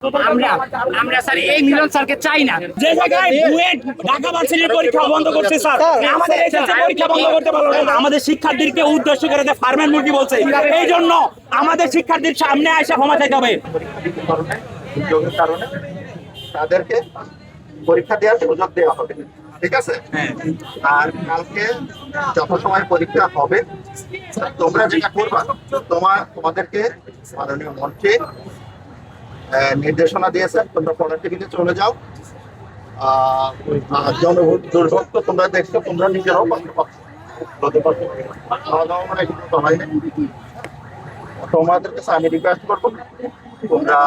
আমরা আমরা স্যার এই মিলন স্যারকে চাই না। যে জায়গায় বুয়েট ঢাকা ভার্সিটির পরীক্ষা বন্ধ করছে স্যার, আমাদের এসএসসি পরীক্ষা বন্ধ করতে পারলো না। আমাদের শিক্ষার্থীদেরকে উদ্দেশ্য করে ফার্মের মুরগি বলছে, এই জন্য আমাদের শিক্ষার্থীর সামনে আসা ক্ষমা চাইতে হবে। দুর্যোগের কারণে তাদেরকে পরীক্ষা দেওয়ার সুযোগ দেওয়া হবে, ঠিক আছে? আর কালকে যত সময় পরীক্ষা হবে তোমরা যেটা করবা, তোমাদেরকে মাননীয় মন্ত্রী নির্দেশনা দিয়েছেন, তোমরা পড়ার টেবিলে চলে যাও। জনভোট দুর্ভোগ তো তোমরা দেখছো, তোমরা নিজেরাও খাওয়া দাওয়া মানে কিন্তু হয়নি। তোমাদের কাছে আমি রিকোয়েস্ট করবো তোমরা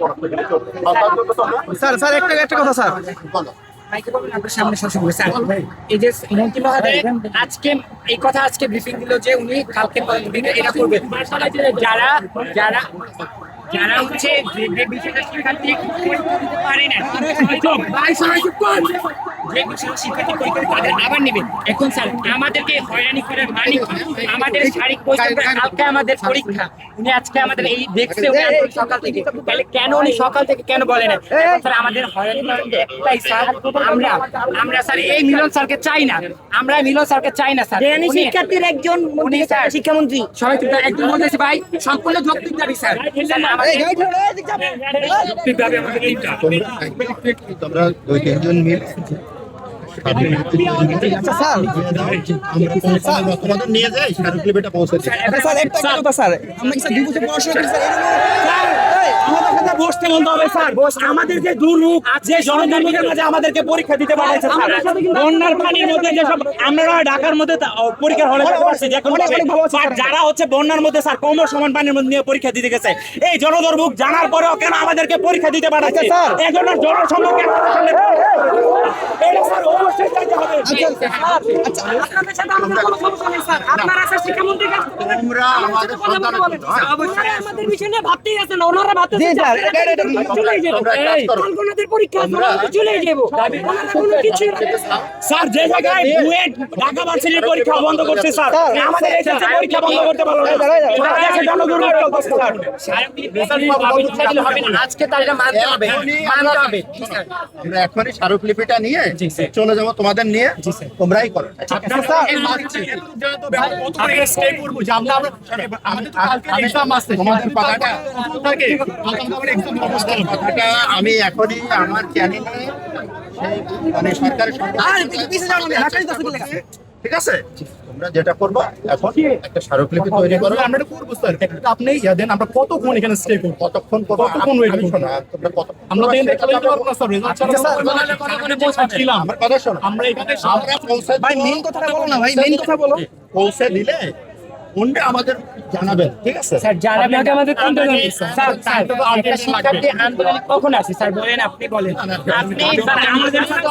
পড়ার টেবিলে চলে যাও। স্যার একটা কথা স্যার, বলো। এই যে মন্ত্রী মহোদয় আজকে এই কথা আজকে ব্রিফিং দিল যে উনি কালকে এটা করবে। যারা যারা যারা হচ্ছে যে বিষয়টা শিক্ষার্থী পরীক্ষা দিতে পারে না, যে বিষয়টা শিক্ষার্থী পরীক্ষা তাদের আবার নেবে। এখন স্যার আমাদেরকে হয়রানি করে মানি, আমাদের শারীরিক পরীক্ষা কালকে আমাদের পরীক্ষা, উনি আজকে আমাদের এই দেখছে সকাল থেকে, তাহলে কেন উনি সকাল থেকে কেন বলে না? স্যার আমাদের হয়রানি একটাই স্যার, আমরা স্যার এই মিলন স্যারকে চাই না, আমরা মিলন স্যারকে চাই না স্যার। শিক্ষার্থীর একজন উনি স্যার শিক্ষামন্ত্রী সবাই একদম বলতেছে ভাই সম্পূর্ণ যৌক্তিক দাবি স্যার। যৌক্তিক দাবি আমাদের এইটা। তোমরা দুই তিনজন মিলে তোমাদের নিয়ে যাই স্মারকলিপিটা পৌঁছে দিই। স্যার একটা কথা স্যার, আমরা কি স্যার 2 বছর পড়াশোনা করি স্যার, আমাদের সাথে বসতে বলতে হবে স্যার। আমাদের যে দুর্ভোগ, যে জনদুর্ভোগের মাঝে আমাদেরকে পরীক্ষা দিতে পাঠাইছে স্যার, বন্যার পানির মধ্যে যেসব আমরা ঢাকার মধ্যে পরীক্ষার হলে পড়ছি, যারা হচ্ছে বন্যার মধ্যে স্যার কোমর সমান পানির মধ্যে নিয়ে পরীক্ষা দিতে গেছে, এই জনদুর্ভোগ জানার পরেও কেন আমাদেরকে পরীক্ষা দিতে পাঠাচ্ছে? এই জন্য জনসম্মুখে এটা স্যার অবশ্যই চাইতে হবে। আপনাদের সাথে আমাদের কোনো সমস্যা নেই স্যার, আপনারা স্যার শিক্ষামন্ত্রীর কাছে তোমরা আমাদের সন্তান ওনারা আমাদের বিষয় নিয়ে ভাবতেই আছেন না, ওনারা ভাবতেছেন জি স্যার, চলে যাবো, কালকে পরীক্ষা আমরা চলে যাবো, ওনারা কোনো কিছু স্যার যে জায়গায় বুয়েট ঢাকা ভার্সিটির পরীক্ষা বন্ধ করছে স্যার, আমাদের এসএসসি পরীক্ষা বন্ধ করতে পারলো না। দেশে জনদুর্ভোগ চলতেছে স্যার। আজকে তার এটা মানতে হবে, মানতে হবে। আমরা এখনই স্মারকলিপিটা নিয়ে চলে যাবো তোমাদের নিয়ে, তোমরাই করো। কথাটা আমি এখনই আমার চ্যানেলে মানে সরকারের ঠিক আছে, তোমরা যেটা করবা এখন একটা স্মারকলিপি তৈরি করো। আমরা এটা করবো স্যার, আপনি ইয়া দেন, আমরা কতক্ষণ এখানে স্টে করব, কতক্ষণ করবো কতক্ষণ wait করবো? তোমরা কত আমরা দেন দেখতে পারবো না স্যার, রেজাল্ট পৌঁছাচ্ছিলাম আমার কথা শোনো, আমরা এখানে আমরা পৌঁছে ভাই মেইন কথাটা বলো না ভাই, মেইন কথা বলো। পৌঁছে দিলে উনি আমাদের জানাবেন, ঠিক আছে? স্যার যারা আমাদের কোন ধরনের স্যার একটা শিক্ষার্থী আন্দোলন কখন আসে স্যার বলেন, আপনি বলেন। আপনি স্যার আমাদের সাথে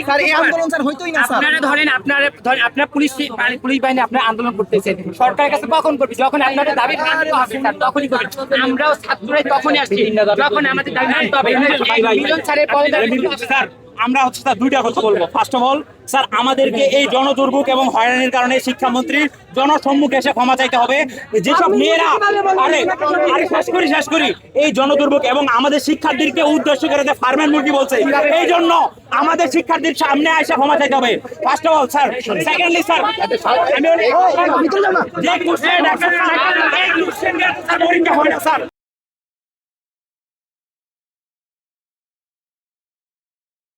স্যার এই আন্দোলন স্যার হইতোই না স্যার। আপনারা ধরেন আপনার পুলিশ বাহিনী আপনার আন্দোলন করতেছে, সরকারের কাছে কখন করবে? যখন আপনাদের দাবি মানতে হবে স্যার, তখনই করবে। আমরাও ছাত্ররাই তখনই আসছি যখন আমাদের দাবি মানতে হবে। মিলন স্যারের স্যার আমরা হচ্ছে স্যার দুইটা কথা বলবো। ফার্স্ট অফ অল স্যার আমাদেরকে এই জনদুর্ভোগ এবং হয়রানির কারণে শিক্ষামন্ত্রীর জনসম্মুখে এসে ক্ষমা চাইতে হবে। যেসব মেয়েরা শেষ করি এই জনদুর্ভোগ এবং আমাদের শিক্ষার্থীদেরকে উদ্দেশ্য করে ফার্মের মুরগি বলছে, এই জন্য আমাদের শিক্ষার্থীর সামনে এসে ক্ষমা চাইতে হবে। First of all sir. Secondly sir আমি পরীক্ষা হয় না স্যার।